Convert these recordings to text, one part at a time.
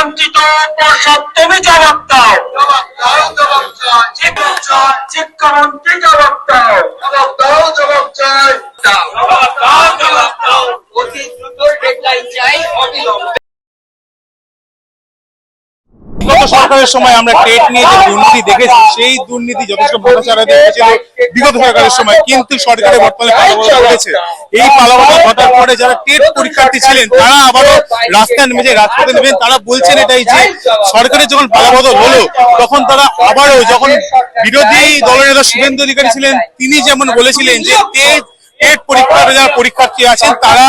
বঞ্চিত পর্ষদ তুমি জবাব দাও, শিক্ষামন্ত্রী জবাব দাও, জবাব চাই, অতি দ্রুত ডেডলাইন চাই, অবিলম্বে। গত সরকারের সময় আমরা টেট নিয়ে যে দুর্নীতি দেখেছি, সেই দুর্নীতি যথেষ্ট ভ্রষ্টাচার দেখেছিল বিগত সরকারের সময়, কিন্তু সরকারের বর্তমানে পালাবদল করেছে। এই পালাবদল ঘটার পরে যারা টেট পরীক্ষার্থী ছিলেন তারা আবারও রাস্তায় নেমে রাজপথে নেবেন। তারা বলছেন এটাই যে সরকারের যখন পালাবদল হলো তখন তারা আবারও, যখন বিরোধী দলের নেতা শুভেন্দু অধিকারী ছিলেন তিনি যেমন বলেছিলেন যে টেট পরীক্ষার যারা পরীক্ষার্থী আছেন তারা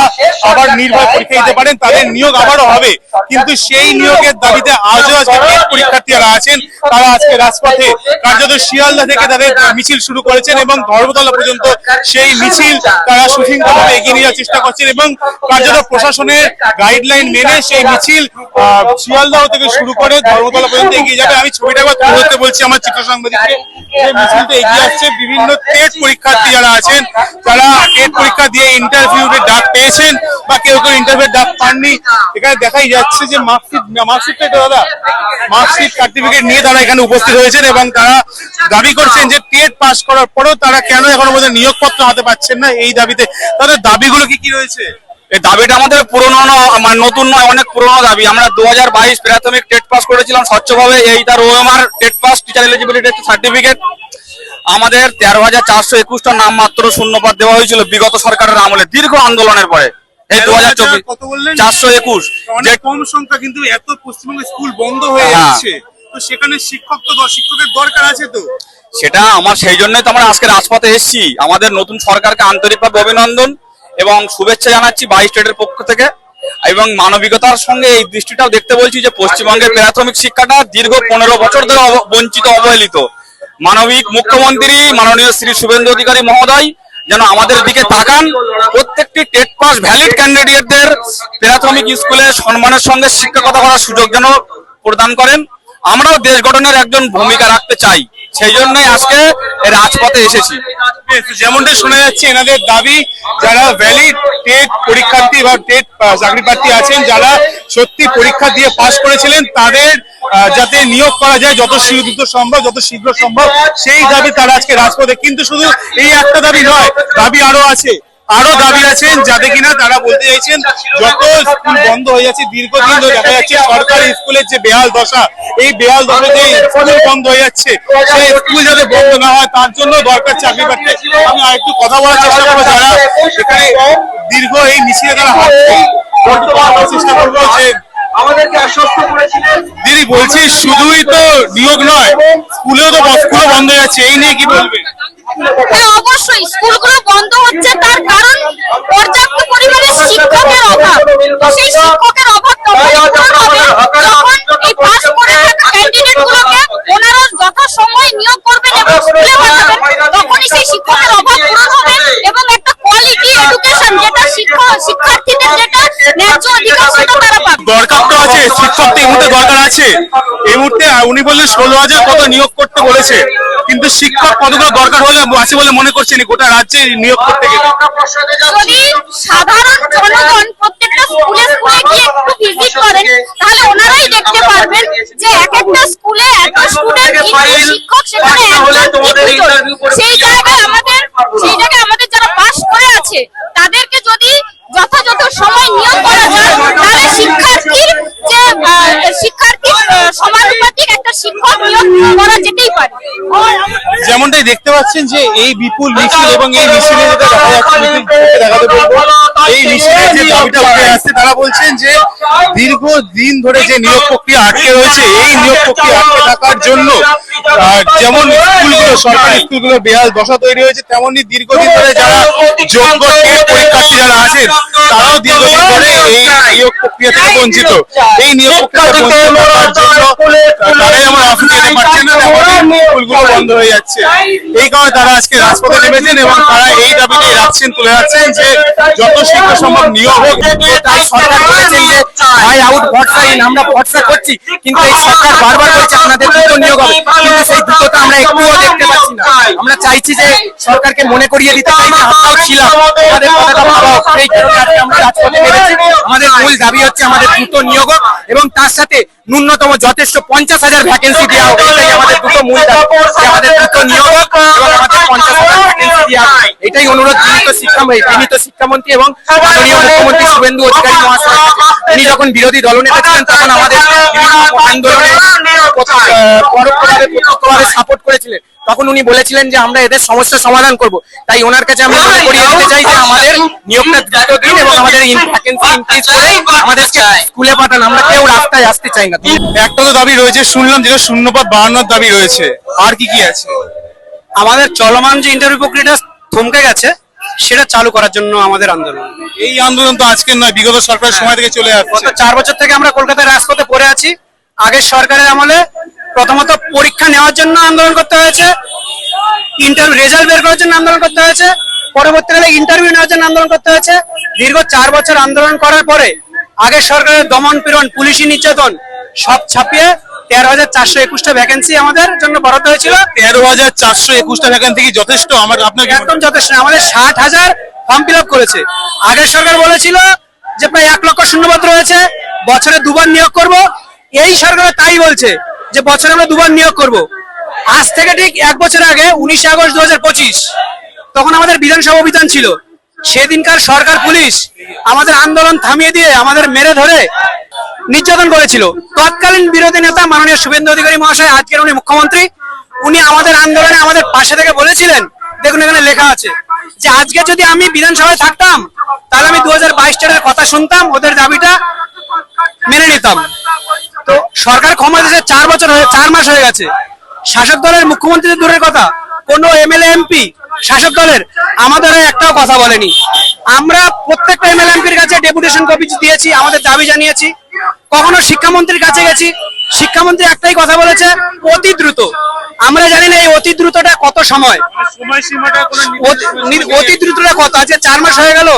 আবার নির্ভয় পরীক্ষা দিতে পারেন, তাদের নিয়োগ আবারও হবে। কিন্তু সেই নিয়োগের দাবিতে আজও আজকে টেট পরীক্ষার্থী যারা আছেন তারা আজকে রাজপথে কার্যত শিয়ালদা থেকে তাদের মিছিল শুরু করেছেন এবং ধর্মতলা পর্যন্ত সেই মিছিল তারা সুশৃঙ্খলভাবে এগিয়ে নিয়ে যাওয়ার চেষ্টা করছেন এবং কার্যত প্রশাসনের গাইডলাইন মেনে সেই মিছিল শিয়ালদা থেকে শুরু করে ধর্মতলা পর্যন্ত এগিয়ে যাবে। আমি ছবিটা একবার তুলে ধরতে বলছি আমার চিত্র সাংবাদিককে। সেই মিছিলটা এগিয়ে আসছে বিভিন্ন টেট পরীক্ষার্থী যারা আছেন, যারা টেট পরীক্ষা দিয়ে ইন্টারভিউতে ডাক পেয়েছেন বা কেউ কেউ ইন্টারভিউ ডাক পাননি। এখানে দেখাই যাচ্ছে যে মার্কশিটটা দাদা, মার্কশিট সার্টিফিকেট নিয়ে তারা এখানে উপস্থিত হয়েছেন এবং তারা দাবি করছেন যে টেট পাস করার পরেও তারা কেন এখনো পর্যন্ত নিয়োগপত্র হাতে পাচ্ছেন না। এই দাবিতে তাদের দাবিগুলো কি কি রয়েছে? এই দাবিটা আমাদের পুরনো মানে নতুন নয়, অনেক পুরনো দাবি। আমরা 2022 প্রাথমিক টেট পাস করেছিলাম স্বচ্ছভাবে। এই তার OMR TET pass teacher eligibility certificate. আমাদের 13,421টা নাম মাত্র শূন্যপদ দেওয়া হয়েছিল বিগত সরকারের আমলে, দীর্ঘ আন্দোলনের পরে। এই 2024 421 অনেক কম সংখ্যা, কিন্তু এত পশ্চিমবঙ্গে স্কুল বন্ধ হয়ে যাচ্ছে, তো সেখানে শিক্ষকের দরকার আছে। তো সেটা আমার সেই জন্যই তো আমরা আজকে রাজপথে এসেছি। আমাদের নতুন সরকারকে আন্তরিকভাবে অভিনন্দন এবং শুভেচ্ছা জানাচ্ছি 22 স্টেটের পক্ষ থেকে। এবং মানবিকতার সঙ্গে এই দৃষ্টিটাও দেখতে বলছি যে পশ্চিমবঙ্গের প্রাথমিক শিক্ষাটা দীর্ঘ 15 বছর ধরে বঞ্চিত, অবহেলিত। মানবিক মুখ্যমন্ত্রী মাননীয় শ্রী শুভেন্দু অধিকারী মহোদয় যেন আমাদের দিকে তাকান, প্রত্যেকটি টেট পাস ভ্যালিড ক্যান্ডিডেটদের প্রাথমিক স্কুলে সম্মানের সঙ্গে শিক্ষকতা করার সুযোগ যেন প্রদান করেন। আমরাও দেশ গঠনের একজন ভূমিকা রাখতে চাই, সেই জন্যই আজকে রাজপথে এসেছি। যেমনটা শোনা যাচ্ছে এনাদের দাবি, যারা ভ্যালিড টেট পরীক্ষার্থী বা টেট চাকরি প্রার্থী আছেন, যারা সত্যি পরীক্ষা দিয়ে পাশ করেছিলেন, তাদের যাতে নিয়োগ করা যায় যত দ্রুত সম্ভব, যত শীঘ্র সম্ভব, সেই দাবি তারা আজকে রাজপথে। কিন্তু শুধু এই একটা দাবি নয়, দাবি আরো আছে, আরো দাবি আছেন যাতে কিনা তারা বলতে চাইছেন যত স্কুল বন্ধ হয়ে যাচ্ছে দীর্ঘদিন ধরে দেখা যাচ্ছে সরকারি স্কুলের যে বেহাল দশা, এই বেহাল দশা যে স্কুল বন্ধ হয়ে যাচ্ছে, সেই স্কুল যাতে বন্ধ না হয় তার জন্য দরকার চাকরি প্রার্থী। আমি আরেকটু কথা বলার চেষ্টা করবো যারা এখানে দীর্ঘ এই মিছিলে তারা চেষ্টা করবো যে আমাদেরকে আশ্বস্ত করেছিলেন। দিদি বলছি শুধুই তো নিয়োগ নয়, স্কুলেও তো স্কুলও বন্ধ হয়ে যাচ্ছে, এই নিয়ে কি বলবেন? হ্যাঁ, অবশ্যই স্কুলগুলো বন্ধ হচ্ছে, তার কারণ পর্যাপ্ত পরিমাণে শিক্ষকের অভাব। সেই শিক্ষকের অভাব তখনই পূরণ হবে যখন এই পাস করে থাকা ক্যান্ডিডেট গুলোকে ওনারা যথাসময়ে নিয়োগ করবেন এবং স্কুলে পাঠাবেন, তখনই সেই শিক্ষকের অভাব পূরণ হবে এবং একটা কোয়ালিটি এডুকেশন, যেটা শিক্ষার্থীদের যেটা ন্যায্য অধিকার সেটা তারা পাবে। দরকার তো আছে, শিক্ষক তো এই মুহূর্তে দরকার আছে। এই মুহূর্তে উনি বললেন 16,000 কত নিয়োগ করতে বলেছে, কিন্তু শিক্ষক কতগুলো দরকার হলে আছে বলে মনে করছেন গোটা রাজ্যে নিয়োগ করতে গেলে? যদি সাধারণ জনগণ প্রত্যেকটা স্কুলে গিয়ে একটু ভিজিট করেন, তাহলে ওনারাই দেখতে পারবেন যে এক একটা স্কুলে এত স্টুডেন্ট, শিক্ষক সেখানে সেই জায়গায় আমাদের যারা পাস করে আছে তাদেরকে যদি যথাযথ সময় নিয়োগ করা যায়, তাহলে শিক্ষার্থীর সমানুপাতিক একটা শিক্ষক নিয়োগ করা যেতেই পারে। যেমনটাই দেখতে পাচ্ছেন যে এই বিপুল মিছিল এবং এই মিছিলে যেটা দেখা যাচ্ছে, দেখাতে বলবো এই মিছিলের যে দাবিটা উঠে আসছে, তারা বলছেন যে দীর্ঘদিন ধরে যে নিয়োগ প্রক্রিয়া আটকে রয়েছে, এই নিয়োগ প্রক্রিয়া আটকে থাকার জন্য যেমন স্কুলগুলো, সরকারি স্কুলগুলো বেহাল দশা তৈরি হয়েছে, তেমনি দীর্ঘদিন ধরে যারা যোগ্য টেট পরীক্ষার্থী যারা আছেন তারাও দীর্ঘদিন ধরে এই নিয়োগ প্রক্রিয়া থেকে বঞ্চিত। এই নিয়োগ প্রক্রিয়া বঞ্চিত থাকার জন্য তারা যেমন অফিস যেতে পারছেন না, তেমনি স্কুলগুলো বন্ধ হয়ে যাচ্ছে। এই কারণে তারা আজকে রাজপথে নেমেছেন এবং তারা এই দাবিটাই তুলে রাখছেন যে যত শীঘ্র সম্ভব নিয়োগ হোক। তাই সরকার বলেছেন যে আই আউট ভরসা ইন, আমরা ভরসা করছি, কিন্তু এই সরকার বারবার বলছে আপনাদের দ্রুত নিয়োগ হবে, কিন্তু সেই দ্রুততা আমরা একটুও দেখতে পাচ্ছি না। আমরা চাইছি যে সরকারকে মনে করিয়ে দিতে চাই যে আমরাও ছিলাম, আমাদের কথাটা ভাবা হোক। সেই কারণে আজকে আমরা রাজপথে নেমেছি। আমাদের মূল দাবি হচ্ছে আমাদের দ্রুত নিয়োগ হোক এবং তার সাথে ন্যূনতম যথেষ্ট 50,000 ভ্যাকেন্সি দেওয়া হোক। এটাই আমাদের দুটো মূল দাবি, যে আমাদের দ্রুত নিয়োগ হোক এবং আমাদের 50,000 ভ্যাকেন্সি দেওয়া হোক। এটাই অনুরোধ বিনীত শিক্ষামন্ত্রী এবং মাননীয় মুখ্যমন্ত্রী শুভেন্দু অধিকারী মহাশয়। তিনি যখন বিরোধী দলনেতা ছিলেন তখন আমাদের বিভিন্ন আন্দোলনে পরোক্ষভাবে প্রত্যক্ষভাবে সাপোর্ট করেছিলেন। তখন উনি বলেছিলেন যে আমরা এদের সমস্যার সমাধান করব। তাই ওনার কাছে আমি মনে করিয়ে দিতে চাই যে আমাদের নিয়োগটা দ্রুত দিন এবং আমাদের ভ্যাকেন্সি ইনক্রিজ করে আমাদেরকে স্কুলে পাঠান। আমরা কেউ রাস্তায় আসতে চাই না। একটা তো দাবি রয়েছে, শুনলাম যেটা শূন্যপদ বাড়ানোর দাবি রয়েছে, আর কি কি আছে? আমাদের চলমান যে ইন্টারভিউ প্রক্রিয়াটা থমকে গেছে সেটা চালু করার জন্য আমাদের আন্দোলন। এই আন্দোলন তো আজকের নয়, বিগত সরকারের সময় থেকে চলে গত আসছে। 4 বছর থেকে আমরা কলকাতার রাজপথে পড়ে আছি। আগের সরকারের আমলে প্রথমত পরীক্ষা নেওয়ার জন্য আন্দোলন করতে হয়েছে, ইন্টারভিউ রেজাল্ট বের করার জন্য আন্দোলন করতে হয়েছে, পরবর্তীকালে ইন্টারভিউ নেওয়ার জন্য আন্দোলন করতে হয়েছে। দীর্ঘ 4 বছর আন্দোলন করার পরে আগের সরকারের দমন পীড়ন, পুলিশি নির্যাতন সব ছাপিয়ে 13,421টা ভ্যাকেন্সি আমাদের জন্য বরাদ্দ হয়েছিল। 13,421টা ভ্যাকেন্সি কি যথেষ্ট? আপনার একদম যথেষ্ট না। আমাদের 60,000 ফর্ম ফিল আপ করেছে। আগের সরকার বলেছিল যে প্রায় 1 লক্ষ শূন্যপদ রয়েছে, বছরে 2বার নিয়োগ করব। এই সরকার তাই বলছে যে বছরে আমরা 2বার নিয়োগ করব। আজ থেকে ঠিক 1 বছর আগে 19 আগস্ট 2025 তখন আমাদের বিধানসভা অভিযান ছিল। সেদিনকার সরকার পুলিশ আমাদের আন্দোলন থামিয়ে দিয়ে আমাদের মেরে ধরে নির্যাতন করেছিল। তৎকালীন বিরোধী নেতা মাননীয় শুভেন্দু অধিকারী মহাশয়, আজকের উনি মুখ্যমন্ত্রী, উনি আমাদের আন্দোলনে আমাদের পাশে থেকে বলেছিলেন, দেখুন এখানে লেখা আছে যে আজকে যদি আমি বিধানসভায় থাকতাম তাহলে আমি 2022 সালের কথা শুনতাম, ওদের দাবিটা মেনে নিতাম। তো সরকার ক্ষমতায় 4 মাস হয়ে গেছে। শাসক দলের মুখ্যমন্ত্রীদের দূরের কথা, কোনো এমএলএ এমপি শাসক দলের আমাদের একটাও কথা বলেনি। আমরা প্রত্যেকটা এমএলএ এমপির কাছে ডেপুটেশন কপি দিয়েছি, আমাদের দাবি জানিয়েছি। কখনো শিক্ষামন্ত্রীর কাছে গেছি, শিক্ষামন্ত্রী একটাই কথা বলেছে, অতি দ্রুত। আমরা জানি না এই অতি দ্রুতটা কত সময়, অতি দ্রুতটা কত। আজকে 4 মাস হয়ে গেল,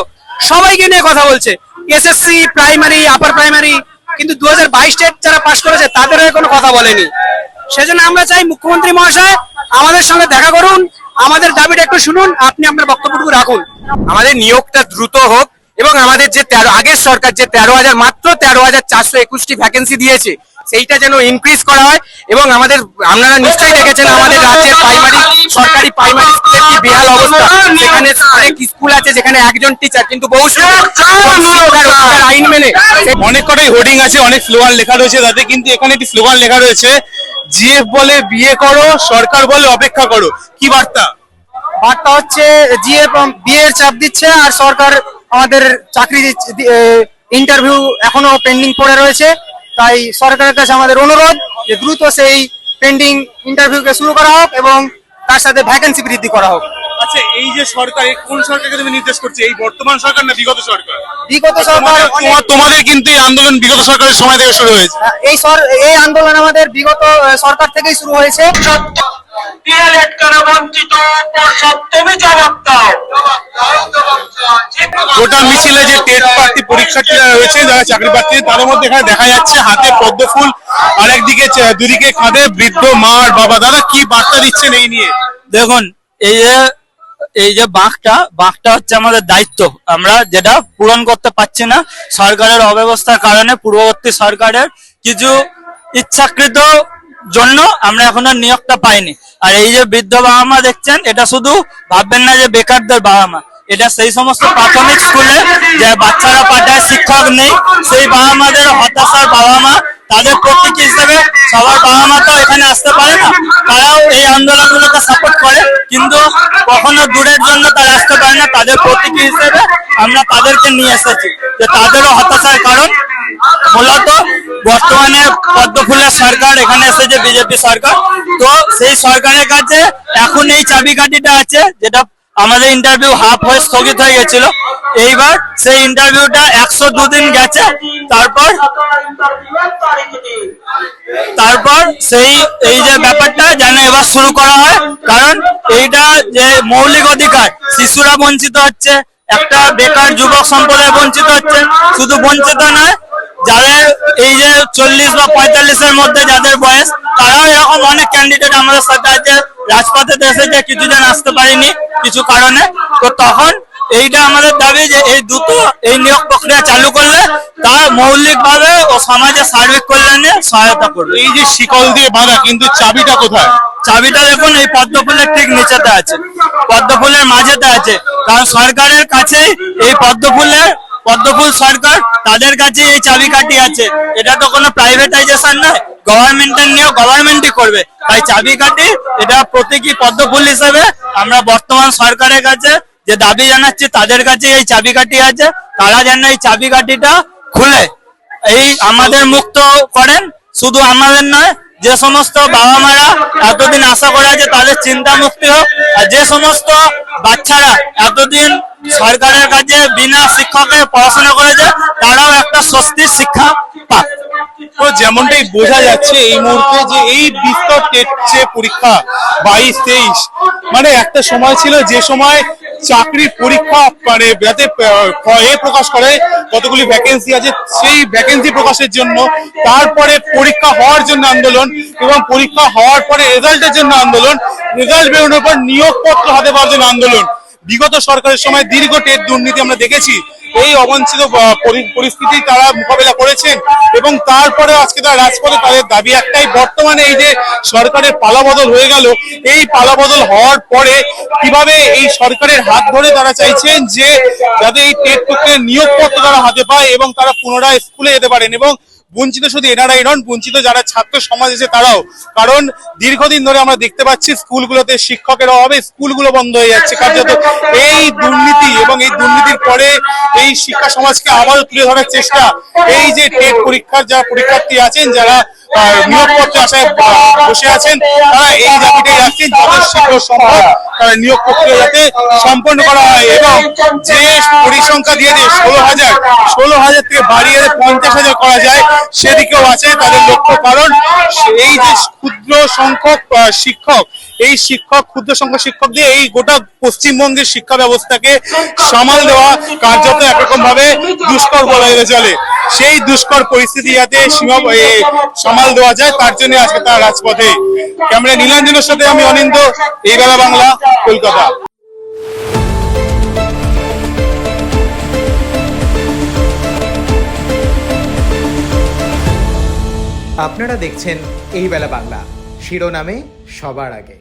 সবাইকে নিয়ে কথা বলছে, এসএসসি, প্রাইমারি, আপার প্রাইমারি, কিন্তু 2022 টেট যারা পাশ করেছে তাদের হয়ে কোনো কথা বলেনি। সেজন্য আমরা চাই মুখ্যমন্ত্রী মহাশয় আমাদের সঙ্গে দেখা করুন, আমাদের দাবিটা একটু শুনুন, আপনি আপনার বক্তব্যটুকু রাখুন। আমাদের নিয়োগটা দ্রুত হোক এবং আমাদের যে আগের সরকার যে 13,000 মাত্র 13,421টি ভ্যাকেন্সি দিয়েছে সেইটা যেন ইনক্রিজ করা হয়। এবং আপনারা নিশ্চয়ই দেখেছেন আমাদের রাজ্যের সরকারি প্রাইমারি স্কুলের কি বেহাল অবস্থা। সেখানে অনেক স্কুল আছে যেখানে একজন টিচার, কিন্তু বহু আইন মেনে অনেক কটাই হোর্ডিং আছে, অনেক স্লোগান লেখা রয়েছে তাতে, কিন্তু এখানে একটি স্লোগান লেখা রয়েছে, জিএফ বলে বিয়ে করো, সরকার বলে অপেক্ষা করো। কি বার্তা? বার্তা হচ্ছে জিএফ বিয়ের চাপ দিচ্ছে আর সরকার আমাদের চাকরি ইন্টারভিউ এখনো পেন্ডিং পড়ে রয়েছে। তাই সরকারের কাছে আমাদের অনুরোধ যে দ্রুত সেই পেন্ডিং ইন্টারভিউকে শুরু করা হোক এবং তার সাথে ভ্যাকেন্সি বৃদ্ধি করা হোক। আচ্ছা, এই যে সরকার, কোন সরকারকে তুমি নির্দেশ করছো? এই বর্তমান সরকার না বিগত সরকার? বিগত সরকার। তোমাদের কিন্তু এই আন্দোলন বিগত সরকারের সময় থেকে শুরু হয়েছে। এই আন্দোলন আমাদের বিগত সরকার থেকেই শুরু হয়েছে। ডিএলএড কেন বঞ্চিত, তুমি জবাব দাও। গোটা মিছিলে যে টেট প্রার্থী পরীক্ষার্থীরা রয়েছে, যারা চাকরি প্রার্থী, তাদের মধ্যে এখানে দেখা যাচ্ছে হাতে পদ্ম ফুল, আর একদিকে দুদিকে কাঁধে বৃদ্ধ মা আর বাবা। দাদা, কি বার্তা দিচ্ছেন এই নিয়ে? দেখুন, এই যে বাঁকটা হচ্ছে আমাদের দায়িত্ব, আমরা যেটা পূরণ করতে পারছি না সরকারের অব্যবস্থার কারণে। পূর্ববর্তী সরকারের কিছু ইচ্ছাকৃত জন্য আমরা এখনো নিয়োগটা পাইনি। আর এই যে বৃদ্ধ বাবা মা দেখছেন, এটা শুধু ভাববেন না যে বেকারদের বাবা মা, এটা সেই সমস্ত প্রাথমিক স্কুলে যে বাচ্চারা পাঠায়, শিক্ষক নেই, সেই বাবা মাদের হতাশার বাবা মা। তাদের প্রতীক হিসেবে সবার বাবা মা তো এখানে আসতে পারে না, তারাও এই আন্দোলনগুলোকে সাপোর্ট করে, কিন্তু কখনো দূরের জন্য তারা আসতে পারে না। তাদের প্রতীক হিসেবে আমরা তাদেরকে নিয়ে এসেছি, যে তাদেরও হতাশার কারণ। মূলত বর্তমানে পদ্মফুলের সরকার এখানে এসেছে, বিজেপি সরকার। তো সেই সরকারের কাছে এখন এই চাবিকাঠিটা আছে, যেটা আমাদের ইন্টারভিউ হাফ হয়ে স্থগিত হয়ে গেছিল। এইবার সেই ইন্টারভিউটা 102 দিন গেছে, তারপর সেই এই যে ব্যাপারটা যেন এবার শুরু করা হয়, কারণ এইটা যে মৌলিক অধিকার, শিশুরা বঞ্চিত হচ্ছে, একটা বেকার যুবক সম্প্রদায় বঞ্চিত হচ্ছে। শুধু বঞ্চিত নয়, যাদের এই যে 40 বা 45-এর মধ্যে যাদের বয়স, তারাও এরকম অনেক ক্যান্ডিডেট আমাদের সাথে আছে। রাজপথে এসেছে, কিছুজন আসতে পারেনি কিছু কারণে। তো তখন এইটা আমাদের দাবি যে এই দ্রুত এই নিয়োগ প্রক্রিয়া চালু করলে তা মৌলিকভাবে ও সমাজের সার্বিক কল্যাণে সহায়তা করবে। এই যে শিকল দিয়ে বাঁধা, কিন্তু চাবিটা কোথায়? চাবিটা দেখুন এই পদ্মফুলের ঠিক নিচেতে আছে, পদ্মফুলের মাঝেতে আছে, কারণ সরকারের কাছে এই পদ্মফুল সরকার তাদের কাছে এই চাবিকাঠি আছে। এটা তো কোনো প্রাইভেটাইজেশন নয়, গভর্নমেন্টের নিয়োগ গভর্নমেন্টই করবে, তাই চাবিকাঠি এটা প্রতীকী পদ্মফুল হিসেবে আমরা বর্তমান সরকারের কাছে যে দাবি জানাচ্ছি, তাদের কাছে এই চাবিকাঠি আছে, তারা যেন এই চাবিকাঠিটা খুলে এই আমাদের মুক্ত করেন। শুধু আমাদের নয়, যে সমস্ত বাবা মারা এতদিন আশা করে আছে তাদের চিন্তা মুক্তি হোক, আর যে সমস্ত বাচ্চারা এতদিন সরকারের কাছে বিনা শিক্ষকে পড়াশোনা করেছে তারাও একটা স্বস্তির শিক্ষা পাক। তো যেমনটাই বোঝা যাচ্ছে এই মুহূর্তে যে এই বিস্তর টেট যে পরীক্ষা 22-23, মানে একটা সময় ছিল যে সময় চাকরির পরীক্ষা মানে যাতে প্রকাশ করে কতগুলি ভ্যাকেন্সি আছে, সেই ভ্যাকেন্সি প্রকাশের জন্য, তারপরে পরীক্ষা হওয়ার জন্য আন্দোলন, এবং পরীক্ষা হওয়ার পরে রেজাল্টের জন্য আন্দোলন, রেজাল্ট বেরোনোর পর নিয়োগপত্র হাতে পাওয়ার জন্য আন্দোলন। বিগত সরকারের সময় দীর্ঘ টেট দুর্নীতি আমরা দেখেছি, এই অবাঞ্ছিত পরিস্থিতি তারা মোকাবেলা করেছেন, এবং তারপরে আজকে তারা রাজপথে তাদের দাবি একটাই, বর্তমানে এই যে সরকারের পালাবদল হয়ে গেল, এই পালাবদল হওয়ার পরে কিভাবে এই সরকারের হাত ধরে তারা চাইছেন যে যাতে এই টেট প্রক্রিয়ার নিয়োগপত্র তারা হাতে পায় এবং তারা পুনরায় স্কুলে যেতে পারেন। এবং বঞ্চিত শুধু এনারাই নন, বঞ্চিত যারা ছাত্র সমাজ আছে তারাও, কারণ দীর্ঘদিন ধরে আমরা দেখতে পাচ্ছি স্কুলগুলোতে শিক্ষকের অভাবে স্কুলগুলো বন্ধ হয়ে যাচ্ছে কার্যত। এই দুর্নীতি এবং এই দুর্নীতির পরে এই শিক্ষা সমাজকে আবারও তুলে ধরার চেষ্টা, এই যে টেট পরীক্ষার যারা পরীক্ষার্থী আছেন, যারা নিয়োগপত্র আশায় বসে আছেন, তারা এই দাবিটাই রাখছেন যত শীঘ্র সম্ভব তারা নিয়োগ প্রক্রিয়া যাতে সম্পন্ন করা হয়, এবং যে পরিসংখ্যা দিয়ে 16,000 থেকে বাড়িয়ে 50,000 করা যায় সেদিকেও আছে তাদের লক্ষ্য। কারণ এই যে ক্ষুদ্র সংখ্যক শিক্ষক, এই ক্ষুদ্র সংখ্যক শিক্ষক দিয়ে এই গোটা পশ্চিমবঙ্গের শিক্ষা ব্যবস্থাকে সামাল দেওয়া কার্যত একরকম ভাবে দুষ্কর বলা চলে। সেই দুষ্কর পরিস্থিতি যাতে সামাল দেওয়া যায় তার জন্য আজকে তারা রাজপথে। ক্যামেরা নীলাঞ্জনের সাথে আমি অনিন্দ, এই বেলা বাংলা, কলকাতা। আপনারা দেখছেন এই বেলা বাংলা, শিরোনামে সবার আগে।